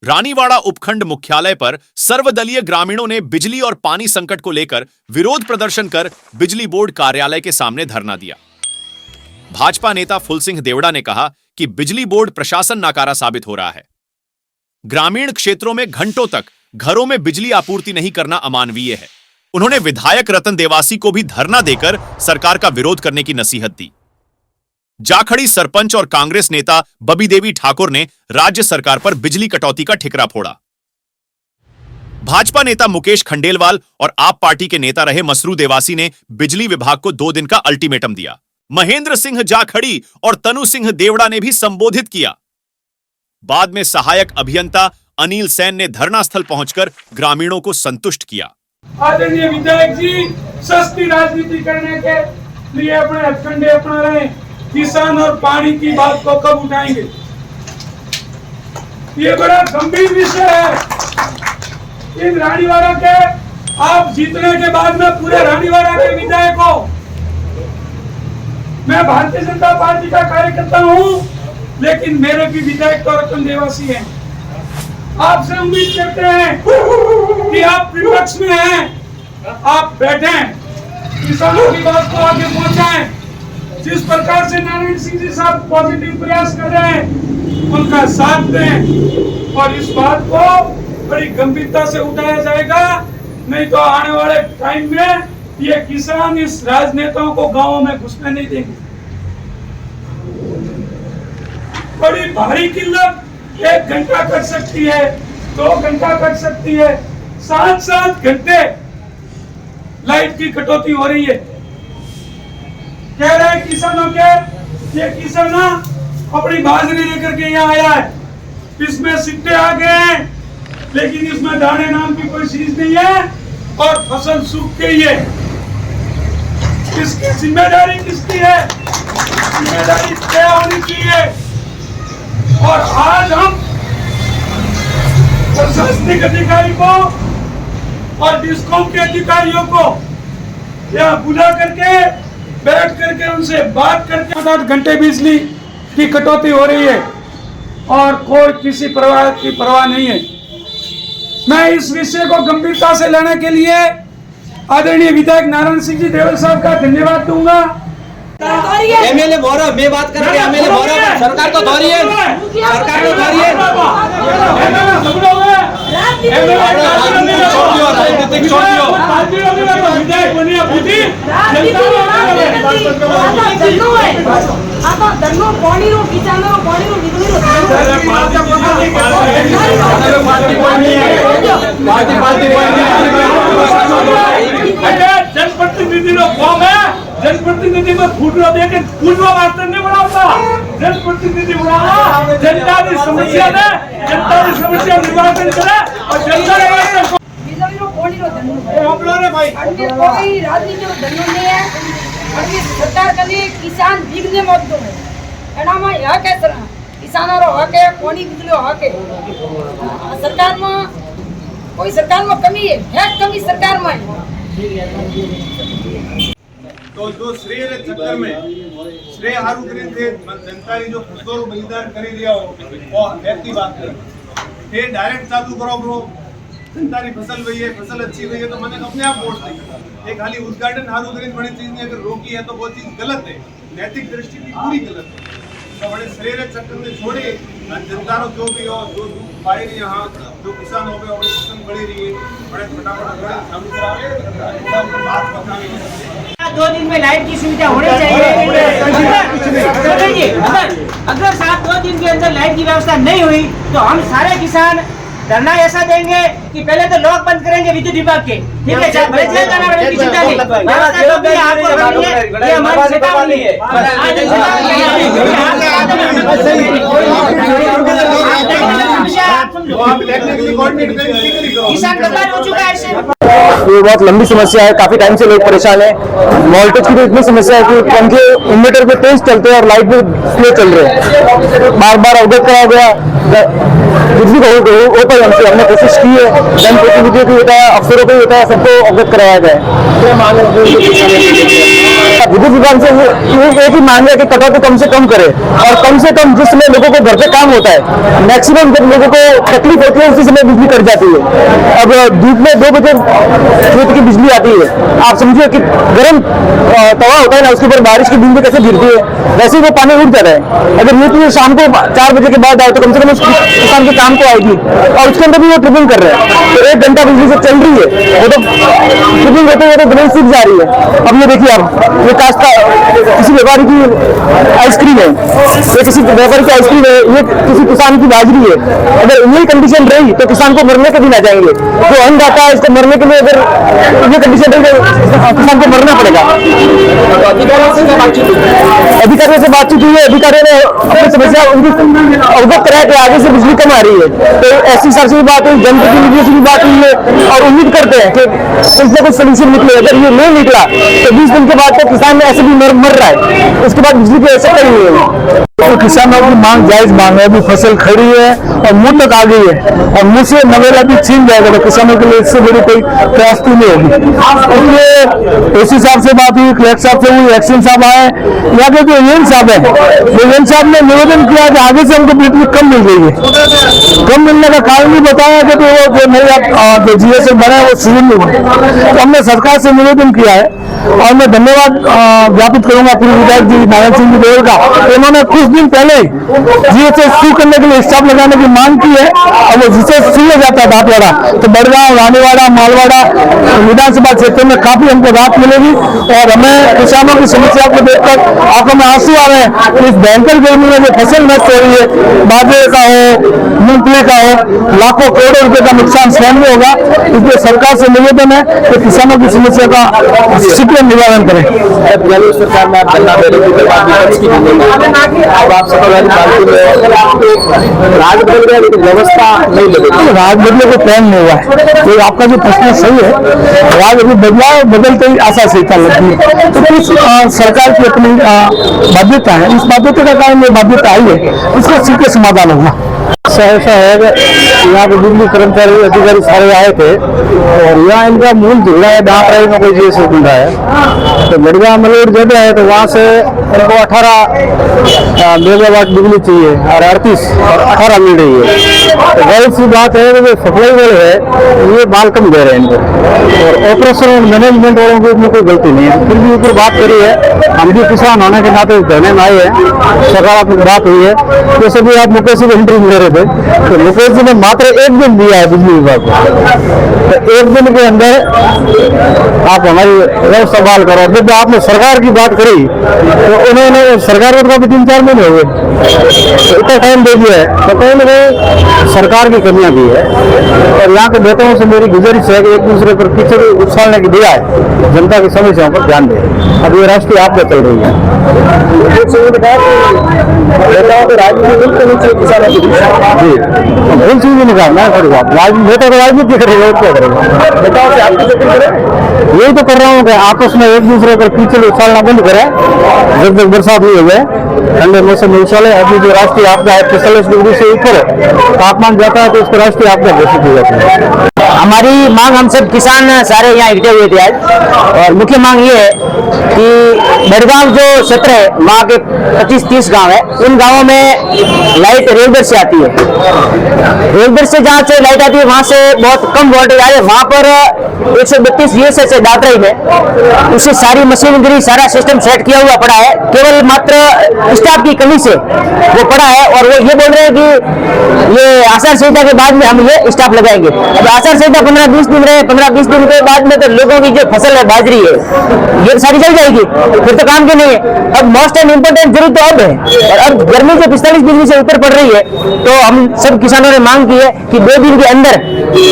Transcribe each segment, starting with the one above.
रानीवाड़ा उपखंड मुख्यालय पर सर्वदलीय ग्रामीणों ने बिजली और पानी संकट को लेकर विरोध प्रदर्शन कर बिजली बोर्ड कार्यालय के सामने धरना दिया। भाजपा नेता फूल सिंह देवड़ा ने कहा कि बिजली बोर्ड प्रशासन नाकारा साबित हो रहा है। ग्रामीण क्षेत्रों में घंटों तक घरों में बिजली आपूर्ति नहीं करना अमानवीय है। उन्होंने विधायक रतन देवासी को भी धरना देकर सरकार का विरोध करने की नसीहत दी। जाखड़ी सरपंच और कांग्रेस नेता बबी देवी ठाकुर ने राज्य सरकार पर बिजली कटौती का ठिकरा फोड़ा। भाजपा नेता मुकेश खंडेलवाल और आप पार्टी के नेता रहे मसरू देवासी ने बिजली विभाग को 2 दिन का अल्टीमेटम दिया। महेंद्र सिंह जाखड़ी और तनु सिंह देवड़ा ने भी संबोधित किया। बाद में सहायक अभियंता अनिल सेन ने धरना स्थल पहुंचकर ग्रामीणों को संतुष्ट किया। आदरणीय विधायक जी सस्ती राजनीति करने के लिए अपने हथकंडे अपना रहे हैं। किसान और पानी की बात को कब उठाएंगे? ये बड़ा गंभीर विषय है। इन रानीवाड़ा के आप जीतने के बाद में पूरे रानीवाड़ा के विधायक हो। मैं भारतीय जनता पार्टी का कार्यकर्ता हूं, लेकिन मेरे भी विधायक तो रतन देवासी हैं। आपसे उम्मीद करते हैं कि आप विपक्ष में हैं, आप बैठें, किसानों की बात को आगे पहुंचाएं। जिस प्रकार से नारायण सिंह जी साहब पॉजिटिव प्रयास कर रहे हैं, उनका साथ दें और इस बात को बड़ी गंभीरता से उठाया जाएगा। नहीं तो आने वाले टाइम में ये किसान इस राजनेताओं को गांवों में घुसने नहीं देंगे। बड़ी भारी किल्लत 1 घंटा कर सकती है, 2 घंटा कर सकती है, 7-7 घंटे लाइट की कटौती हो रही है। कह रहे हैं किसानों के, ये किसान अपनी बाजरी लेकर के यहाँ आया है, इसमें सिट्टे आ गए हैं, लेकिन इसमें दाने नाम की कोई चीज नहीं है और फसल सूख गई है। इसकी जिम्मेदारी किसकी है? जिम्मेदारी तय होनी चाहिए। और आज हम प्रशासनिक अधिकारी को और डिस्कॉम के अधिकारियों को यहाँ बुला करके बैठ करके उनसे बात करके 8 घंटे बिजली की कटौती हो रही है और कोई किसी प्रवाह की परवाह नहीं है। मैं इस विषय को गंभीरता से लेने के लिए आदरणीय विधायक नारायण सिंह जी देवल साहब का धन्यवाद दूंगा। एमएलए बोरा मैं बात कर रहे हैं। एमएलए बोरा सरकार तो धोरी है, सरकार तो धोरी है। राजनीतिक छोड़ियो विधायक बनिया बूटी आता धन्नो पानी रो किसानो रो पानी रो बिजली रो जनप्रतिनिधि रो फॉर्म है। जनप्रतिनिधि में फूटरो देके फूटरो वास्ते नहीं बनाता। जनप्रतिनिधि बनाना जनता की समस्या ने जनता की समस्या निवारण करे और जनता के वास्ते बिजली रो पानी रो धन्नो ये हम लोग रे भाई अन्य कोई राजनीति रो धन्नो नहीं है। अभी सरकार कने किसान बिगने मत दो एना में हक है। किसानों रो हक है, पानी बिजली रो हक है। सरकार में कोई सरकार में कमी है कमी सरकार में। तो जो श्रेय रे चक्कर में श्रेय हारू करी थे जनता री जो फसलों रो बलिदान करी दिया हो वो व्यक्ति बात कर थे डायरेक्ट चालू करो ब्रो। जनता री फसल हुई है, फसल अच्छी हुई है तो मैंने अपने आप वोट दी। एक खाली उद्घाटन हारू करी बड़ी चीज नहीं, अगर रोकी है तो वो चीज गलत है, नैतिक दृष्टि की पूरी गलत है। तो बड़े श्रेय रे चक्कर में छोड़े जनता रो जो भी हो जो दुख पाए रही यहाँ जो किसान हो गए और फसल बढ़ी रही है बड़े फटाफट चालू करा 2 दिन में लाइट की सुविधा होनी चाहिए। अगर 7-2 दिन के अंदर लाइट की व्यवस्था नहीं हुई तो हम सारे किसान धरना ऐसा देंगे कि पहले तो लॉक बंद करेंगे विद्युत विभाग के। ठीक है, चिंता नहीं, व्यवस्था तो आपको करनी है, ये हमारी चेतावनी है। किसान बर्बाद हो चुका है इससे। ये बहुत लंबी समस्या है, काफी टाइम से लोग परेशान है। वोल्टेज की भी इतनी समस्या है कि उनके इन्वर्टर पे तेज चलते हैं और लाइट भी स्लो चल रहे हैं। बार बार अवगत कराया गया बिजली को हमने कोशिश की है, जनप्रतिनिधियों को होता है, अफसरों को होता है, सबको अवगत कराया गया है। विद्युत विभाग से ये एक ही मांग है कि कटौती कम से कम करे, और कम से कम जिस समय लोगों को घर पे काम होता है, मैक्सिमम जब लोगों को तकलीफ होती है उसी समय बिजली कट जाती है। अब धूप में 2 बजे खेत की बिजली आती है, आप समझिए कि गर्म तवा होता है ना, उसके ऊपर बारिश की बूंदें कैसे गिरती है, वैसे ही वो पानी उठ जाता है। अगर नीति शाम को 4 बजे के बाद आए तो कम से कम उस किसान के काम को आएगी, और उसके अंदर भी वो ट्रिपिंग कर रहे हैं, तो 1 घंटा बिजली से चल रही है, वो तो ट्रिपिंग होते हुए तो जमीन सूख जा रही है। अब ये देखिए, आप ये कास्ता किसी व्यापारी की आइसक्रीम है, ये किसी व्यापारी की आइसक्रीम है, ये किसी किसान की बाजरी है। अगर यही कंडीशन रही तो किसान को मरने के दिन आ जाएंगे। जो अन्न आता है इसको मरने के लिए अगर ये कंडीशन रही तो किसान को मरना पड़ेगा। अधिकारियों से बातचीत हुई है, अधिकारियों ने अपनी समस्या उनकी अवगत कराया कि आगे से बिजली कम आ रही है, तो एससी साहब से भी बात हुई, जनप्रतिनिधियों से भी बात हुई है, और उम्मीद करते हैं कि कुछ ना कुछ सोल्यूशन निकले। अगर ये नहीं निकला तो 20 दिन के बाद तो किसान ऐसे भी मर रहा है, उसके बाद बिजली की आवश्यकता ही नहीं है। तो किसानों की मांग जायज मांग है, अभी फसल खड़ी है और मुंह तक आ गई है, और मुंह से नवेला भी छीन जाएगा तो किसानों के लिए इससे बड़ी कोई त्रासदी नहीं होगी। इसलिए एसी साहब से बात हुई, कलेक्टर साहब से हुई, एक्शन साहब आए, यहाँ के जो एन साहब है, वो एन साहब ने निवेदन किया कि आगे से हमको बिजली कम मिल रही है। कम मिलने का कारण भी बताया कि वो जो नई जीएसए बना है वो शुरू नहीं हुआ, तो हमने सरकार से निवेदन किया है, और मैं धन्यवाद ज्ञापित करूंगा पूर्व विधायक जी नारायण सिंह जी देवल का। इन्होंने कुछ दिन पहले जीएसए शुरू करने के लिए स्टाफ लगाने की मांग की है, और वो जिसे शुरू हो जाता है दांतवाड़ा तो बड़गांव, रानीवाड़ा, मालवाड़ा विधानसभा क्षेत्र में काफी हमको राहत मिलेगी। और हमें किसानों की समस्या को देखकर आंखों में आंसू आ रहे हैं। इस भयंकर गर्मी में जो फसल नष्ट हो रही है, बाजरे का हो, मूंगफली का हो, लाखों करोड़ों रुपए का नुकसान स्वयं में होगा। इसलिए सरकार से निवेदन है कि किसानों की समस्या का शीघ्र निवारण करें। सरकार में राज व्यवस्था नहीं लगेगी, राज बदले को प्लान नहीं हुआ है। तो आपका जो प्रश्न सही है, राज अभी बदला, बदलते ही आशा संहिता लगती है, तो कुछ सरकार की अपनी बाध्यता है, इस बाध्यता का कारण ये बाध्यता आई है, इसका शीघ्र समाधान होगा। ऐसा है कि यहाँ पे बिजली कर्मचारी अधिकारी सारे आए थे, और यहाँ इनका मूल झगड़ा है डाक राई में कोई जीएसए ढूंढा है, तो बड़गांव मलोट जगह है, तो वहाँ से इनको 18 मेगावाट बिजली चाहिए, और 38 और 18 मिल रही है। तो वही सी बात है कि जो सप्लाई वाले है ये माल कम दे रहे हैं इनको, और ऑपरेशन और मैनेजमेंट वालों को इसमें कोई गलती नहीं है। फिर भी ऊपर बात करी है, हम भी किसान होने के नाते धरने में आए हैं, सकारात्मक बात हुई है। जैसे भी आप मुकेश जी को इंटरव्यू ले रहे थे, तो मुकेश जी ने मात्र 1 दिन दिया है बिजली विभाग को, तो 1 दिन के अंदर आप हमारी व्यवस्था बहाल करो। जब आपने सरकार की बात करी तो उन्होंने सरकार को भी 3-4 महीने हुए, तो इतना टाइम दे दिया है, तो कहीं ना कहीं सरकार की कमियां भी है। और यहाँ के नेताओं से मेरी गुजारिश है कि एक दूसरे पर कीचड़ उछालने की बजाय जनता की समस्याओं पर ध्यान दें। अब ये राष्ट्रीय आपदा चल रही है, नेताओं को राजनीति नहीं करनी चाहिए किसानों के बीच। जी, भूल चीज नहीं करना है, नेता तो राजनीति करेगा और क्या करेगा। नेताओं से आप यही तो कर रहा हूँ कि आपस में एक दूसरे पर कीचड़ उछालना बंद करें। जब तक बरसात हुई है, ठंडे मौसम में उछाले। अभी जो राष्ट्रीय आपदा है 45 डिग्री से ऊपर तापमान जाता है तो उसको राष्ट्रीय आपदा घोषित हो जाती है। हमारी मांग, हम सब किसान सारे यहाँ इकट्ठे हुए थे आज, और मुख्य मांग ये है कि बड़गांव जो क्षेत्र है वहाँ के 25-30 गांव है, उन गांवों में लाइट रेलवे से आती है। रेलवे से जहाँ से लाइट आती है वहाँ से बहुत कम वोल्टेज आ रही है। वहाँ पर 132 जीएसए से दादराई में उससे सारी मशीनरी, सारा सिस्टम सेट किया हुआ पड़ा है, केवल मात्र स्टाफ की कमी से वो पड़ा है। और वो ये बोल रहे हैं कि ये आचार संहिता के बाद में हम ये स्टाफ लगाएंगे। अब आचार संहिता 15-20 दिन रहे, 15-20 दिन के बाद में तो लोगों की जो फसल है बाजरी है ये सारी चल जाएगी, फिर तो काम के नहीं है। अब मोस्ट एंड इम्पोर्टेंट जरूरत तो अब है, और अब गर्मी जो 45 डिग्री से ऊपर पड़ रही है, तो हम सब किसानों ने मांग की है कि 2 दिन के अंदर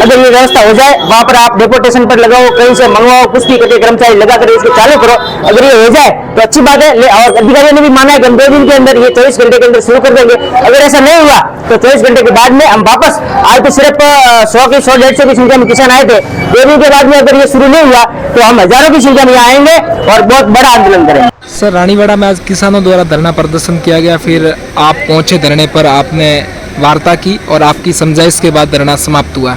अगर ये व्यवस्था हो जाए, वहां पर आप डेपोटेशन पर लगाओ, कहीं से मंगवाओ, कुछ भी करके कर्मचारी लगा कर इसको चालू करो। अगर ये हो जाए तो अच्छी बात है। और अधिकारियों ने भी माना है कि हम 2 दिन के अंदर, ये 24 घंटे के अंदर शुरू कर देंगे। अगर ऐसा नहीं हुआ तो 24 घंटे के बाद में हम वापस, आज तो सिर्फ 100-150 की संख्या में किसान आए थे, 2 दिन के बाद में अगर ये शुरू नहीं हुआ तो हम हजारों की संख्या में यहाँ आएंगे और बहुत बड़ा आंदोलन करेंगे। सर, रानीवाड़ा में आज किसानों द्वारा धरना प्रदर्शन किया गया, फिर आप पहुंचे धरने पर, आपने वार्ता की और आपकी समझाइश के बाद धरना समाप्त हुआ।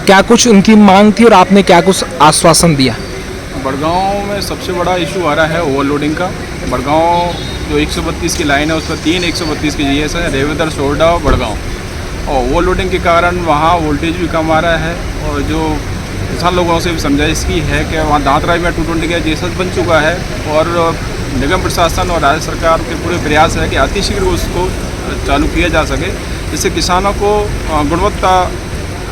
क्या कुछ उनकी मांग थी और आपने क्या कुछ आश्वासन दिया? बड़गांव में सबसे बड़ा इशू आ रहा है ओवरलोडिंग का। बड़गांव जो 132 की लाइन है उस पर 3 132 के जीएस है, रेवेदर, सोरडा और बड़गांव। और ओवरलोडिंग के कारण वहाँ वोल्टेज भी कम आ रहा है। और जो किसान लोगों से भी समझाइश की है कि वहाँ दांतराई में 220 का जीएस बन चुका है और निगम प्रशासन और राज्य सरकार के पूरे प्रयास है कि अतिशीघ्र उसको चालू किया जा सके, जिससे किसानों को गुणवत्ता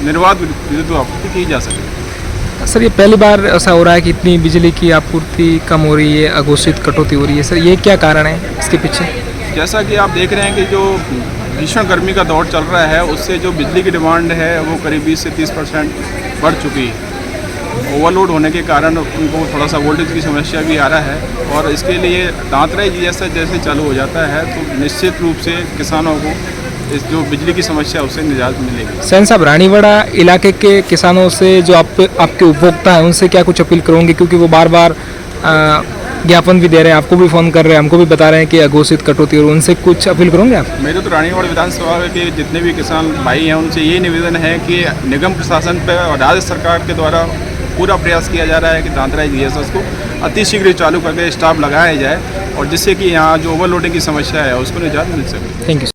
निर्बाध विद्युत आपूर्ति की जा सके। सर, ये पहली बार ऐसा हो रहा है कि इतनी बिजली की आपूर्ति कम हो रही है, अघोषित कटौती हो रही है। सर, ये क्या कारण है इसके पीछे? जैसा कि आप देख रहे हैं कि जो भीषण गर्मी का दौर चल रहा है उससे जो बिजली की डिमांड है वो करीब 20 से 30% बढ़ चुकी है। ओवरलोड होने के कारण उनको थोड़ा सा वोल्टेज की समस्या भी आ रहा है और इसके लिए दांतराई जैसे चालू हो जाता है तो निश्चित रूप से किसानों को इस जो बिजली की समस्या उससे निजात मिलेगी। सैन साहब, रानीवाड़ा इलाके के किसानों से जो आपके उपभोक्ता हैं उनसे क्या कुछ अपील करोगे? क्योंकि वो बार बार ज्ञापन भी दे रहे हैं, आपको भी फ़ोन कर रहे हैं, हमको भी बता रहे हैं कि अघोषित कटौती, और उनसे कुछ अपील करोगे आप? मेरे तो रानीवाड़ा विधानसभा के जितने भी किसान भाई हैं उनसे ये निवेदन है कि निगम प्रशासन पर और राज्य सरकार के द्वारा पूरा प्रयास किया जा रहा है कि दांतराई जीएसएस को अतिशीघ्र चालू करके स्टाफ लगाया जाए और जिससे कि यहाँ जो ओवरलोडिंग की समस्या है उसको निजात मिल सके। Thank you.